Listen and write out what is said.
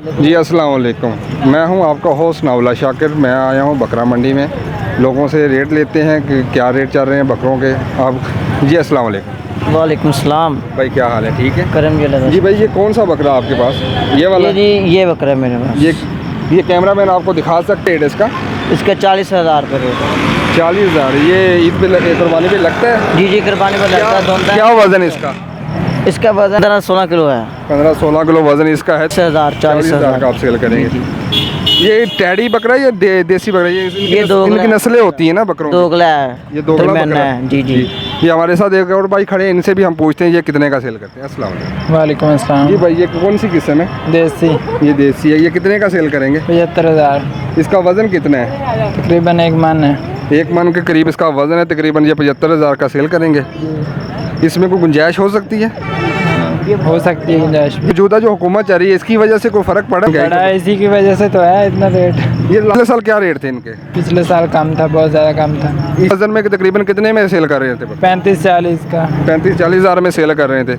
जी अस्सलाम वालेकुम। मैं हूं आपका होस्ट नावला शाकिर। मैं आया हूं बकरा मंडी में, लोगों से रेट लेते हैं कि क्या रेट चल रहे हैं बकरों के। आप जी अस्सलाम वालेकुम। वालेकुम सलाम। भाई क्या हाल है? ठीक है करम जी। भाई ये कौन सा बकरा आपके पास? ये वाला? ये जी ये बकरा है मेरे पास। ये कैमरा मैन आपको दिखा सकते हैं इसका? इसका 40,000 रुपये रेट है। 40,000। ये ईद पे कुर्बानी पे लगता है? जी जी कुर्बानी पर लगता है। दोनों क्या वज़न है इसका? इसका वजन 16 किलो है। 15-16 किलो वज़न इसका है। 40,000 का आप सेल करेंगे। ये टैडी बकरा है या देसी बकरा? ये दो इनकी नस्लें होती हैं ना बकरों? दोगला है। ये दोगला बकरा है। जी जी। ये हमारे साथ एक और भाई खड़े हैं, इनसे भी हम पूछते हैं ये कितने का सेल करते हैं। अस्सलाम वालेकुम। वालेकुम अस्सलाम। जी भाई ये कौन सी किस्म है? देसी। ये देसी है। ये कितने का सेल करेंगे? 75,000। इसका वज़न कितना है? तकरीबन 1 मन है। 1 मन के करीब इसका वज़न है। तकरीबन ये 75,000 का सेल करेंगे। इसमें कोई गुंजाइश हो सकती है? हो सकती है गुंजाइश। मौजूदा जो हुकूमत चल रही है इसकी वजह से कोई फ़र्क पड़ा? इसी की वजह से तो है इतना रेट। ये पिछले साल क्या रेट थे इनके? पिछले साल कम था, बहुत ज़्यादा कम था। इस वज़न में तकरीबन कितने में सेल कर रहे थे? 35-40 का। 35-40 हज़ार में सेल कर रहे थे।